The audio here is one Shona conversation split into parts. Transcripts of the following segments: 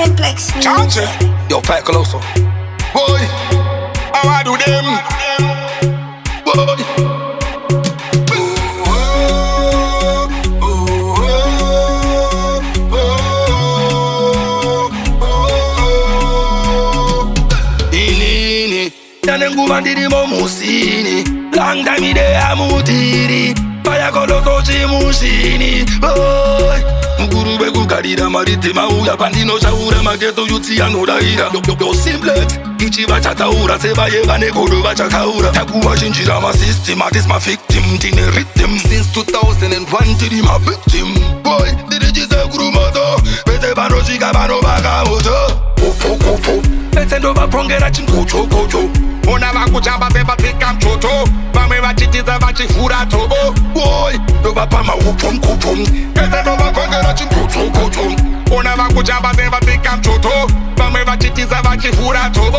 Cymplex music. Yo, Fat Colosso. Boy, how I do them? Boy. Nguva ndiri momusini long time ide amutiri paya koloso chimushini mukuru vekugarira maritima uya pandinoshaura mageto yutsi anodaira yo Cymplex ichiva chataura sevaye vane godo vachakaura takuva chinjira masystem atis mavictim tine rhythm since 2001 tiri mavictim boy ndiri chisekurumata vese vanosvika vanovaka moto vese ndovapongera chinkochokocho ona vakuchamba sevatsika mchoto vamwe vachitiza vachifura tobo boy ndovapa maupomkupom vese ndovakongera chinkochokocho ona vakuchamba sevatsika mchoto vamwe vachitiza vachifura tobo.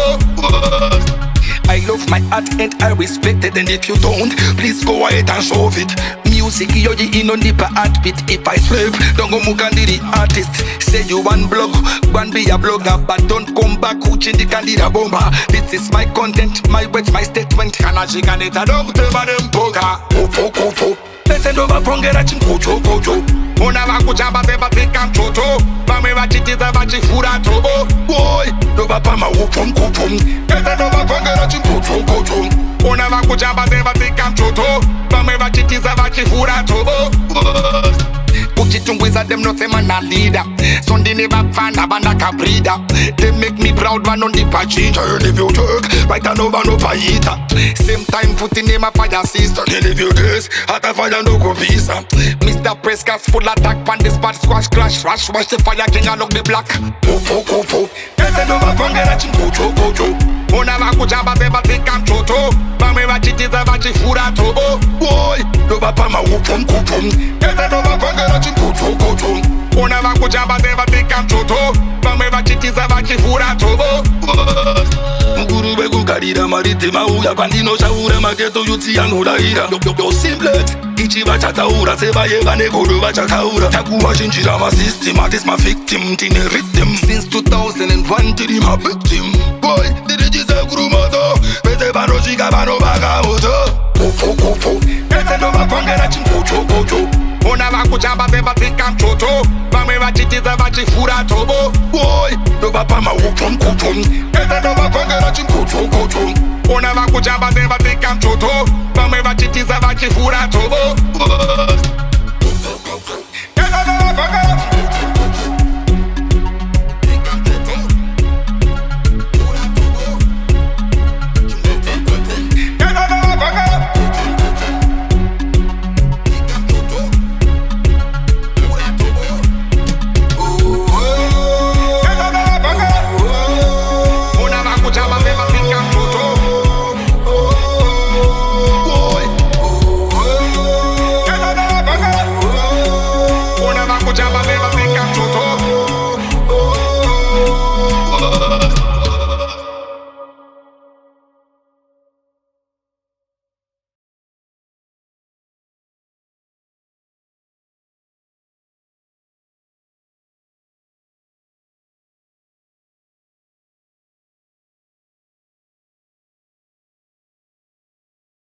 I love my art and I respect it, and if you don't, please go ahead and show it. Music yoji inonipa heartbeat. If I slip, don't go mukandiri artist. Say you one blog, one be a blogger, but don't come back uchindi kandira bomba. This is my content, my words, my statement. Kana chikaneta don't tell them poker. Kofo pese ndo vapongera chinkochokocho ona vakuchamba sevatsika mchoto vamwe vachitiza vachifura tobo boy ndo vapa maupomkupom pese ndo vapongera chinkochokocho ona vakuchamba sevatsika mchoto vamwe vachitiza vachifura tobo kuchitungwiza them not say man a leader so ndine vapfana vandakabrida they make me proud vanondipa chinja and if you work right and over no payita same time putting in my fire sister and if you this hata fire no kupisa Mr. Prescas full attack pan the spot squash crash rush watch the fire king and look the black kofo ese ndo vapongera chinkochokocho ona vakuchamba sevatsika mchoto vamwe vachitiza vachifura tobo boy ndo vapa maupomkupom ese ndo vapongera chinkochokocho ona vakuchamba sevatsika mchoto vamwe vachitiza vachifura tobo mukuru vekugarira maritima uya pandinoshaura mageto yutsi anodaira yo Cymplex ichiva chataura sevaye vane godo vachakaura takuva chinjira masystem atis mavictim tine rhythm since 2001 tiri mavictim boy ndiri chisekurumata vese vanosvika vanovaka moto kofo ese ndovapongera chinkochokocho ona vakuchamba sevatsika mchoto vamwe vachitiza vachifura tobo boy ndovapa maupomkupom ese ndovapongera chinkochokocho ona vakuchamba sevatsika mchoto vamwe vachitiza vachifura tobo ese ndovapongera